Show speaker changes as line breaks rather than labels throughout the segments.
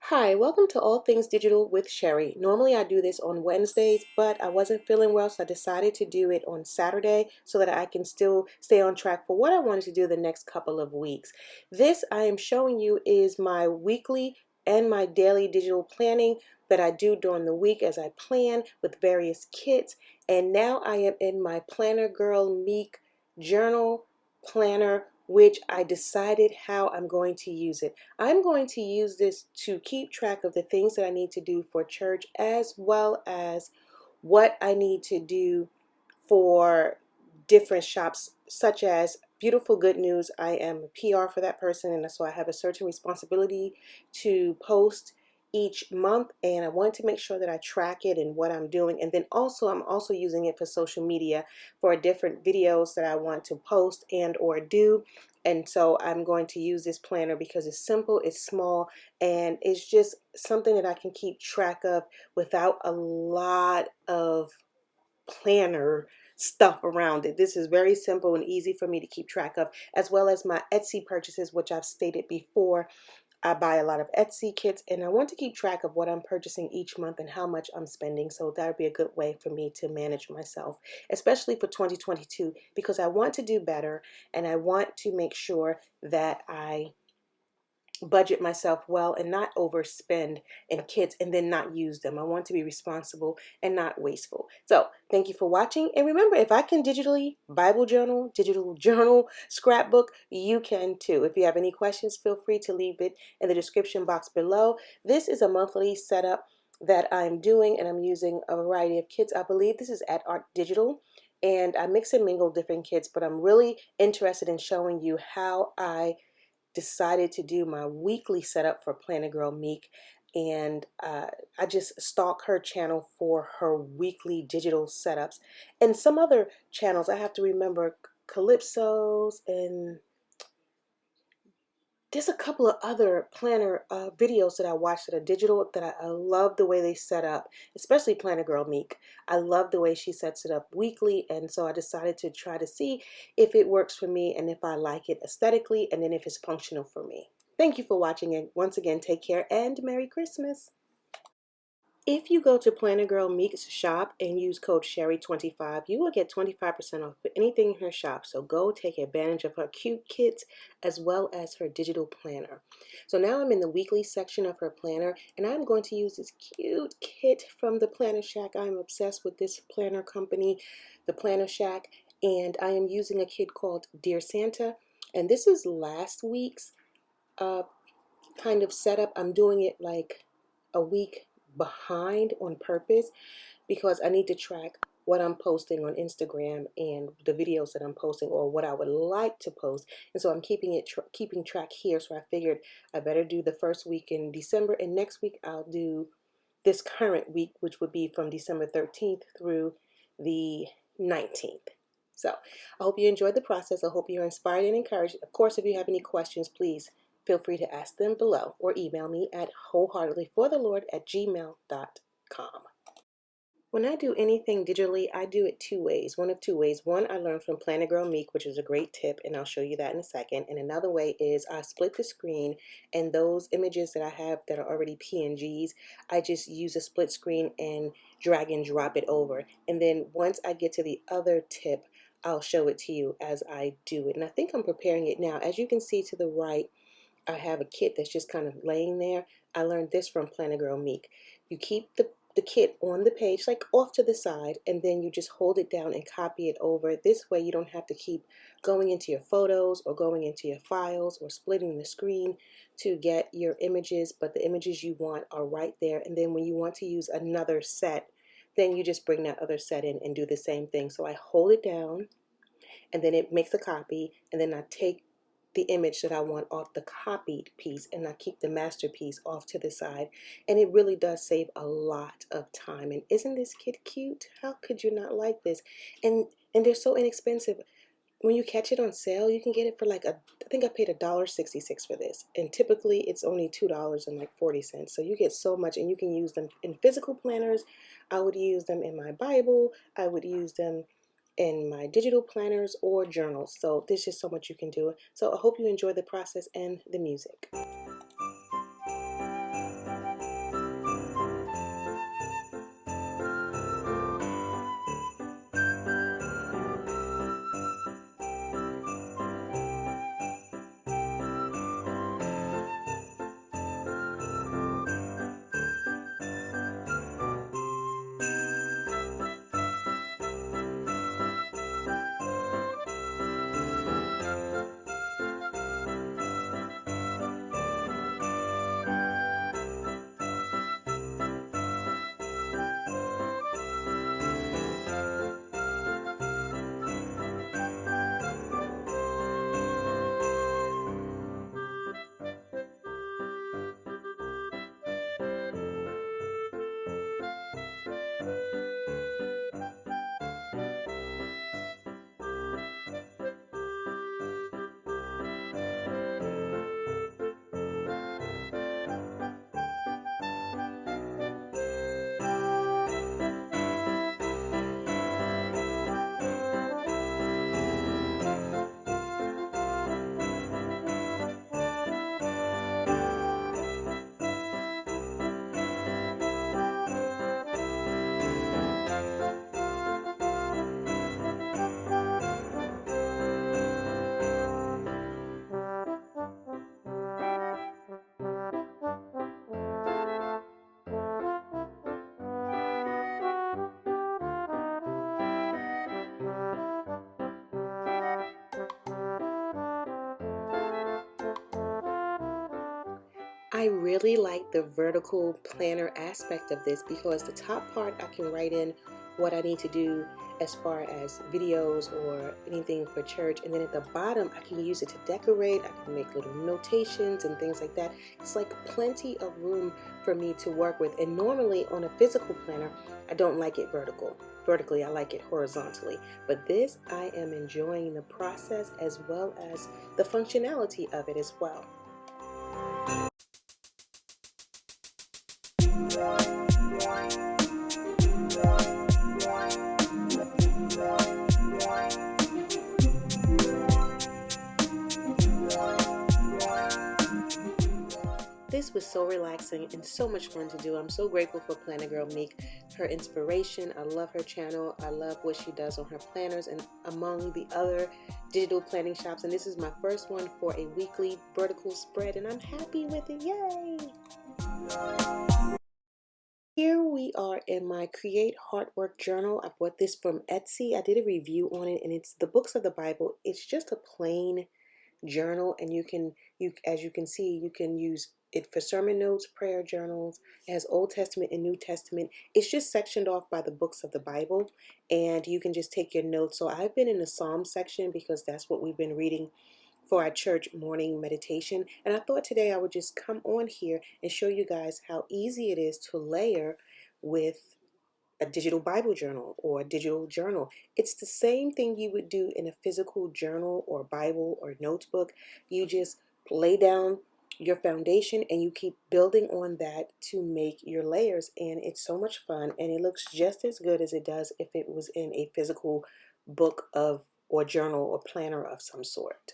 Hi, welcome to All Things Digital with Sherry. Normally I do this on Wednesdays, but I wasn't feeling well, so I decided to do it on Saturday so that I can still stay on track for what I wanted to do the next couple of weeks. This I am showing you is my weekly and my daily digital planning that I do during the week as I plan with various kits. And now I am in my PlannerGirlMek journal planner, which I decided how I'm going to use it. I'm going to use this to keep track of the things that I need to do for church, as well as what I need to do for different shops, such as Beautiful Good News. I am a PR for that person, and so I have a certain responsibility to post each month, and I want to make sure that I track it and what I'm doing. And then also I'm also using it for social media for different videos that I want to post and or do. And so I'm going to use this planner because it's simple, it's small, and it's just something that I can keep track of without a lot of planner stuff around it. This is very simple and easy for me to keep track of, as well as my Etsy purchases, which I've stated before. I buy a lot of Etsy kits, and I want to keep track of what I'm purchasing each month and how much I'm spending. So that would be a good way for me to manage myself, especially for 2022, because I want to do better and I want to make sure that I budget myself well and not overspend in kits and then not use them. I want to be responsible and not wasteful. So thank you for watching. And remember, if I can digitally Bible journal, digital journal, scrapbook, you can too. If you have any questions, feel free to leave it in the description box below. This is a monthly setup that I'm doing, and I'm using a variety of kits. I believe this is at Art Digital, and I mix and mingle different kits, but I'm really interested in showing you how I decided to do my weekly setup for PlannerGirlMek, and I just stalk her channel for her weekly digital setups, and some other channels. I have to remember Calypso's, and there's a couple of other planner videos that I watched that are digital that I love the way they set up, especially PlannerGirlMek. I love the way she sets it up weekly, and so I decided to try to see if it works for me and if I like it aesthetically, and then if it's functional for me. Thank you for watching, and once again, take care and Merry Christmas. If you go to PlannerGirlMek's shop and use code Sherry25, you will get 25% off for anything in her shop. So go take advantage of her cute kits as well as her digital planner. So now I'm in the weekly section of her planner, and I'm going to use this cute kit from the PlannerShack. I'm obsessed with this planner company, the PlannerShack, and I am using a kit called Dear Santa. And this is last week's kind of setup. I'm doing it like a week behind on purpose because I need to track what I'm posting on Instagram and the videos that I'm posting, or what I would like to post. And so I'm keeping track here. So I figured I better do the first week in December, and next week I'll do this current week, which would be from December 13th through the 19th. So I hope you enjoyed the process. I hope you're inspired and encouraged. Of course, if you have any questions, please feel free to ask them below or email me at wholeheartedlyforthelord@gmail.com. When I do anything digitally, I do it two ways. One of two ways. One, I learned from PlannerGirlMek, which is a great tip, and I'll show you that in a second. And another way is I split the screen, and those images that I have that are already PNGs, I just use a split screen and drag and drop it over. And then once I get to the other tip, I'll show it to you as I do it. And I think I'm preparing it now. As you can see to the right, I have a kit that's just kind of laying there. I learned this from PlannerGirlMek. You keep the kit on the page, like off to the side, and then you just hold it down and copy it over. This way you don't have to keep going into your photos or going into your files or splitting the screen to get your images, but the images you want are right there. And then when you want to use another set, then you just bring that other set in and do the same thing. So I hold it down, and then it makes a copy, and then I take the image that I want off the copied piece, and I keep the masterpiece off to the side. And it really does save a lot of time. And isn't this kit cute? How could you not like this? And they're so inexpensive. When you catch it on sale, you can get it for like I think I paid $1.66 for this, and typically it's only $2.40. So you get so much, and you can use them in physical planners. I would use them in my Bible. I would use them in my digital planners or journals. So there's just so much you can do. So I hope you enjoy the process and the music. I really like the vertical planner aspect of this because the top part I can write in what I need to do as far as videos or anything for church, and then at the bottom I can use it to decorate. I can make little notations and things like that. It's like plenty of room for me to work with, and normally on a physical planner I don't like it vertically. I like it horizontally, but this I am enjoying the process as well as the functionality of it as well. This was so relaxing and so much fun to do. I'm so grateful for PlannerGirlMek, her inspiration. I love her channel. I love what she does on her planners and among the other digital planning shops. And this is my first one for a weekly vertical spread, and I'm happy with it. Yay! Here we are in my Create Heartwork journal. I bought this from Etsy. I did a review on it, and it's the books of the Bible. It's just a plain journal, and as you can see, you can use it for sermon notes, prayer journals. It has Old Testament and New Testament. It's just sectioned off by the books of the Bible, and you can just take your notes. So I've been in the Psalm section because that's what we've been reading for our church morning meditation, and I thought today I would just come on here and show you guys how easy it is to layer with a digital Bible journal or a digital journal. It's the same thing you would do in a physical journal or Bible or notebook. You just lay down your foundation and you keep building on that to make your layers, and it's so much fun, and it looks just as good as it does if it was in a physical book of or journal or planner of some sort.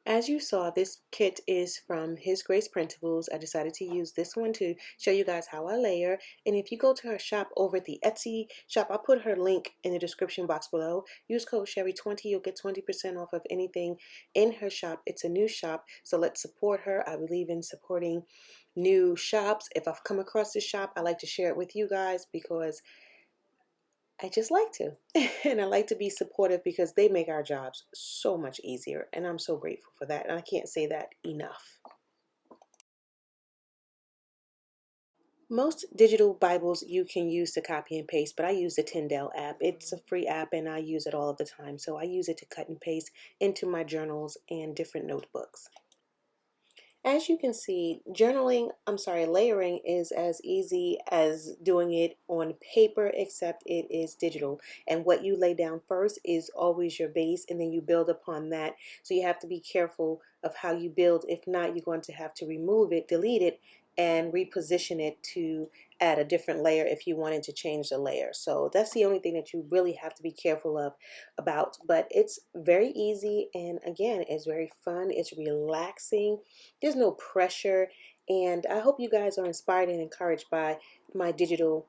As you saw, this kit is from His Grace Printables. I decided to use this one to show you guys how I layer. And if you go to her shop over at the Etsy shop, I'll put her link in the description box below. Use code Sherry20. You'll get 20% off of anything in her shop. It's a new shop, so let's support her. I believe in supporting new shops. If I've come across this shop, I like to share it with you guys because I just like to. And I like to be supportive because they make our jobs so much easier. And I'm so grateful for that. And I can't say that enough. Most digital Bibles you can use to copy and paste, but I use the Tyndale app. It's a free app and I use it all of the time. So I use it to cut and paste into my journals and different notebooks. As you can see, layering is as easy as doing it on paper, except it is digital. And what you lay down first is always your base, and then you build upon that. So you have to be careful of how you build. If not, you're going to have to remove it, delete it, and reposition it to add a different layer if you wanted to change the layer. So that's the only thing that you really have to be careful about. But it's very easy, and again, it's very fun. It's relaxing. There's no pressure, and I hope you guys are inspired and encouraged by my digital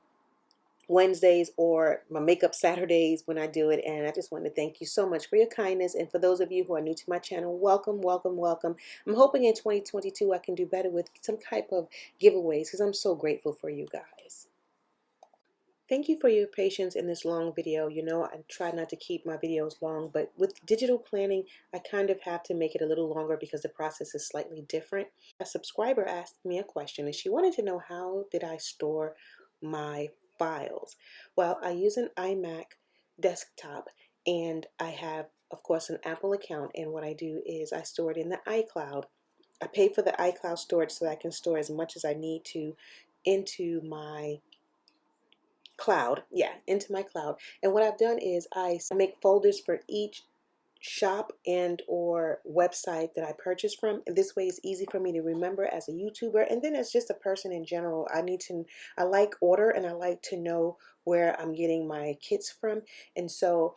Wednesdays or my makeup Saturdays when I do it. And I just want to thank you so much for your kindness. And for those of you who are new to my channel, welcome, welcome, welcome. I'm hoping in 2022 I can do better with some type of giveaways because I'm so grateful for you guys. Thank you for your patience in this long video. You know, I try not to keep my videos long, but with digital planning, I kind of have to make it a little longer because the process is slightly different. A subscriber asked me a question and she wanted to know how did I store my files. Well, I use an iMac desktop and I have, of course, an Apple account, and what I do is I store it in the iCloud. I pay for the iCloud storage so that I can store as much as I need to into my cloud. Yeah, into my cloud. And what I've done is I make folders for each shop and or website that I purchase from. This way it's easy for me to remember as a YouTuber, and then as just a person in general. I like order, and I like to know where I'm getting my kits from. And so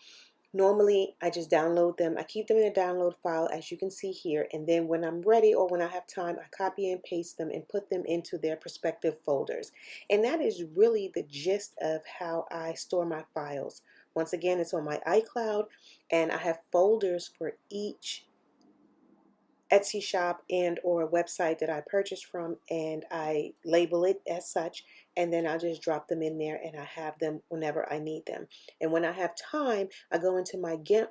normally I just download them. I keep them in a download file, as you can see here, and then when I'm ready or when I have time, I copy and paste them and put them into their respective folders. And that is really the gist of how I store my files. Once again, it's on my iCloud, and I have folders for each Etsy shop and or website that I purchased from, and I label it as such, and then I just drop them in there and I have them whenever I need them. And when I have time, I go into my GIMP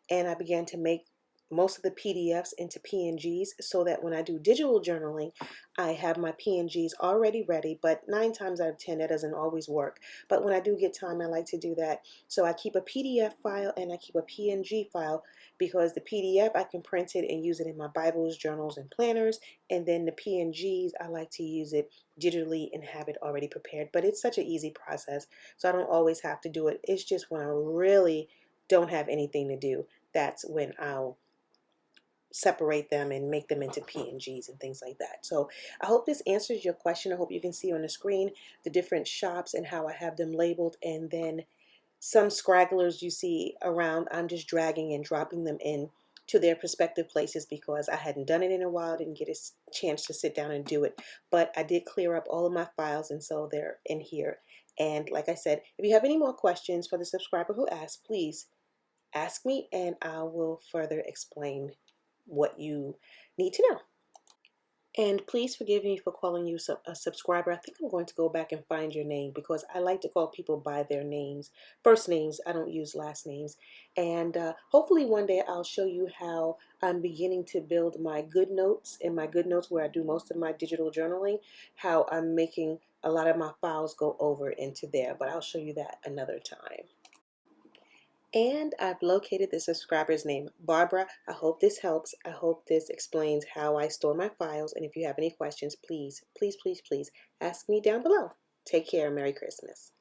and I begin to make most of the PDFs into PNGs so that when I do digital journaling, I have my PNGs already ready, but 9 times out of 10, that doesn't always work. But when I do get time, I like to do that. So I keep a PDF file and I keep a PNG file because the PDF, I can print it and use it in my Bibles, journals, and planners. And then the PNGs, I like to use it digitally and have it already prepared. But it's such an easy process, so I don't always have to do it. It's just when I really don't have anything to do, that's when I'll separate them and make them into PNGs and things like that. So I hope this answers your question. I hope you can see on the screen the different shops and how I have them labeled, and then some scragglers you see around, I'm just dragging and dropping them in to their respective places because I hadn't done it in a while, didn't get a chance to sit down and do it. But I did clear up all of my files, and so they're in here. And like I said, if you have any more questions for the subscriber who asked, please ask me and I will further explain what you need to know. And please forgive me for calling you a subscriber. I think I'm going to go back and find your name because I like to call people by their names, first names. I don't use last names. And hopefully one day I'll show you how I'm beginning to build my good notes. In my good notes where I do most of my digital journaling, how I'm making a lot of my files go over into there. But I'll show you that another time. And I've located the subscriber's name, Barbara. I hope this helps. I hope this explains how I store my files. And if you have any questions, please, please, please, please ask me down below. Take care. Merry Christmas.